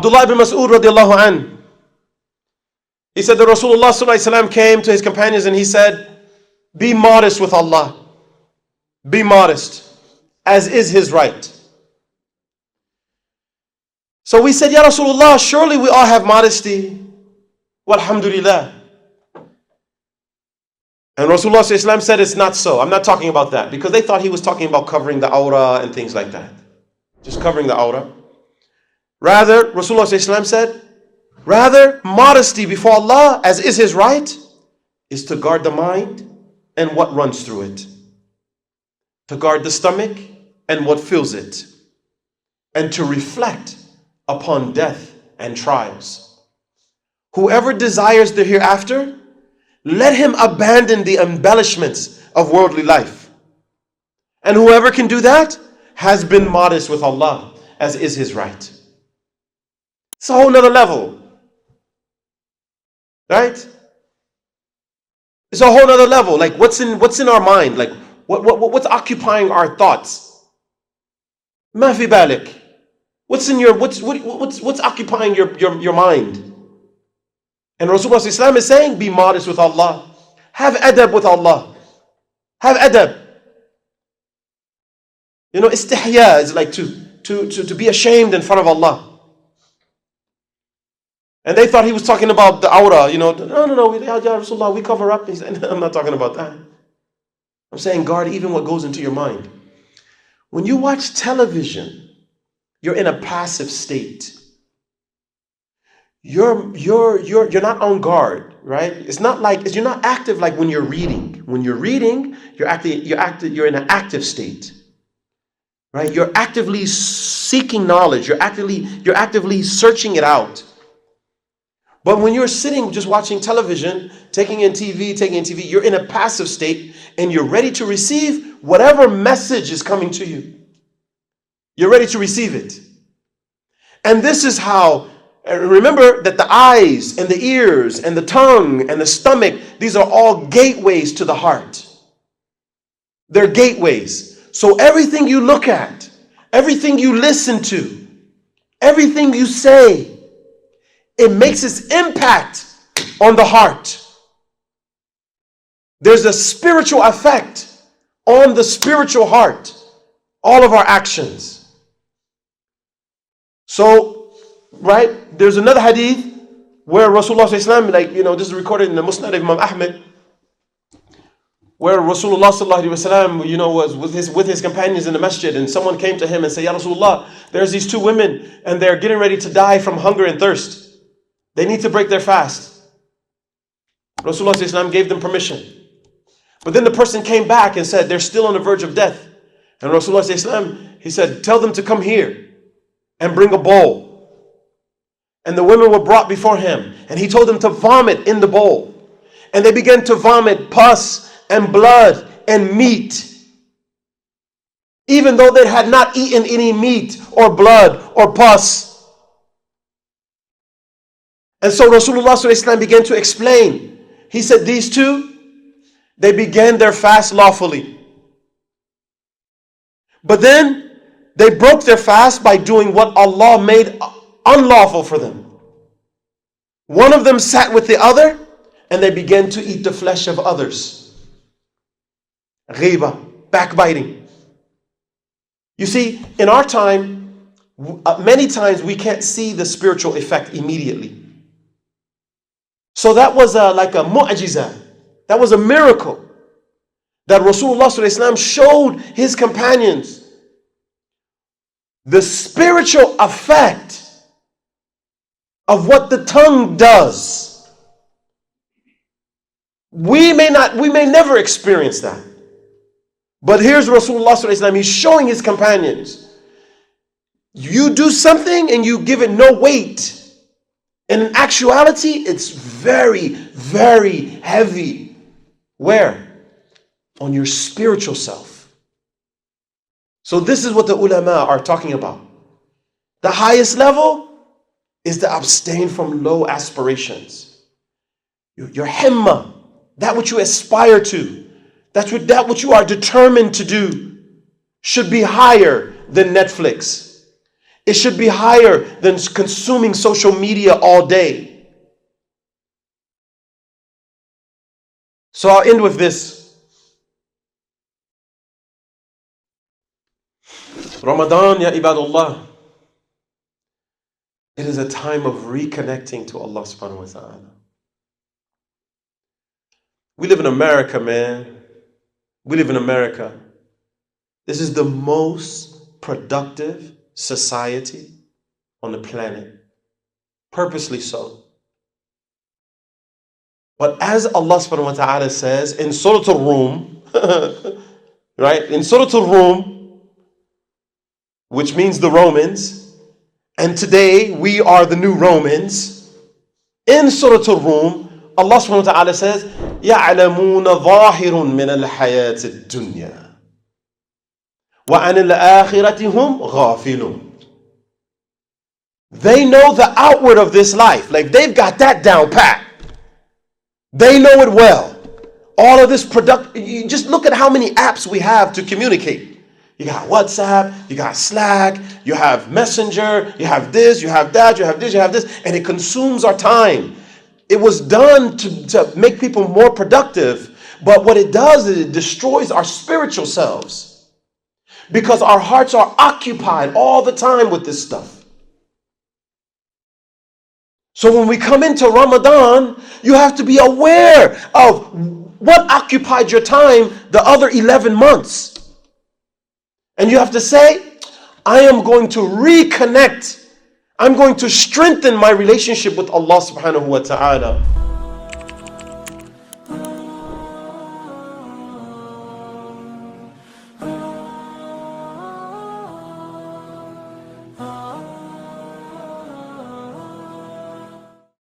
Abdullah ibn Mas'ud radiallahu anhu, he said that Rasulullah sallallahu alaihi wasallam came to his companions and he said, be modest with Allah. Be modest, as is his right. So we said, Ya Rasulullah, surely we all have modesty. Walhamdulillah. And Rasulullah sallallahu alaihi wasallam said, it's not so. I'm not talking about that. Because they thought he was talking about covering the awrah and things like that. Just covering the awrah. Rather, Rasulullah sallallahu alaihi wasallam said, rather, modesty before Allah, as is his right, is to guard the mind and what runs through it. To guard the stomach and what fills it. And to reflect upon death and trials. Whoever desires the hereafter, let him abandon the embellishments of worldly life. And whoever can do that has been modest with Allah, as is his right. It's a whole nother level. Right? It's a whole nother level. Like what's in our mind? Like what's occupying our thoughts? Ma fi balik. What's occupying your mind? And Rasulullah Islam is saying, be modest with Allah. Have adab with Allah. Have adab. You know, istihya is like to be ashamed in front of Allah. And they thought he was talking about the awrah. You know, no, Ya Rasulullah, we cover up. He said, I'm not talking about that. I'm saying guard even what goes into your mind. When you watch television, you're in a passive state. You're not on guard, right? It's not like you're not active like when you're reading. When you're reading, you're in an active state. Right? You're actively seeking knowledge. You're actively searching it out. But when you're sitting just watching television, taking in TV, you're in a passive state and you're ready to receive whatever message is coming to you. You're ready to receive it. And this is how, remember that the eyes and the ears and the tongue and the stomach, these are all gateways to the heart. They're gateways. So everything you look at, everything you listen to, everything you say, it makes its impact on the heart. There's a spiritual effect on the spiritual heart. All of our actions. So, right, there's another hadith where Rasulullah sallallahu alaihi wasallam, this is recorded in the Musnad of Imam Ahmed, where Rasulullah sallallahu alaihi wasallam, was with his companions in the masjid, and someone came to him and said, Ya Rasulullah, there's these two women and they're getting ready to die from hunger and thirst. They need to break their fast. Rasulullah sallallahu alaihi wasallam gave them permission. But then the person came back and said, they're still on the verge of death. And Rasulullah sallallahu alaihi wasallam, he said, tell them to come here and bring a bowl. And the women were brought before him. And he told them to vomit in the bowl. And they began to vomit pus and blood and meat. Even though they had not eaten any meat or blood or pus. And so Rasulullah sallallahu alaihi wasallam began to explain. He said, these two, they began their fast lawfully. But then they broke their fast by doing what Allah made unlawful for them. One of them sat with the other and they began to eat the flesh of others. Ghiba, backbiting. You see, in our time, many times we can't see the spiritual effect immediately. So that was like a mu'jiza. That was a miracle that Rasulullah sallallahu alaihi wasallam showed his companions. The spiritual effect of what the tongue does. We may never experience that. But here's Rasulullah sallallahu alaihi wasallam, he's showing his companions. You do something and you give it no weight. And in actuality, it's very, very heavy. Where? On your spiritual self. So this is what the ulama are talking about. The highest level is to abstain from low aspirations. Your himmah, that which you aspire to, that which you are determined to do, should be higher than Netflix. It should be higher than consuming social media all day. So I'll end with this. Ramadan, ya ibadullah, it is a time of reconnecting to Allah subhanahu wa ta'ala. We live in America, man. We live in America. This is the most productive society on the planet. Purposely so. But as Allah subhanahu wa ta'ala says in Surah Al-Rum, right? In Surah Al-Rum, which means the Romans, and today we are the new Romans. In Surah Al-Rum, Allah subhanahu wa ta'ala says, يَعْلَمُونَ ظَاهِرٌ مِّنَ الْحَيَاةِ الدُّنْيَا وَعَنِ الْآخِرَةِ هُمْ غَافِلُونَ. They know the outward of this life. Like they've got that down pat. They know it well. All of this you just look at how many apps we have to communicate. You got WhatsApp, you got Slack, you have Messenger, you have this, you have that, you have this, you have this, and it consumes our time. It was done to make people more productive, but what it does is it destroys our spiritual selves because our hearts are occupied all the time with this stuff. So when we come into Ramadan, you have to be aware of what occupied your time the other 11 months. And you have to say, I am going to reconnect. I'm going to strengthen my relationship with Allah subhanahu wa ta'ala.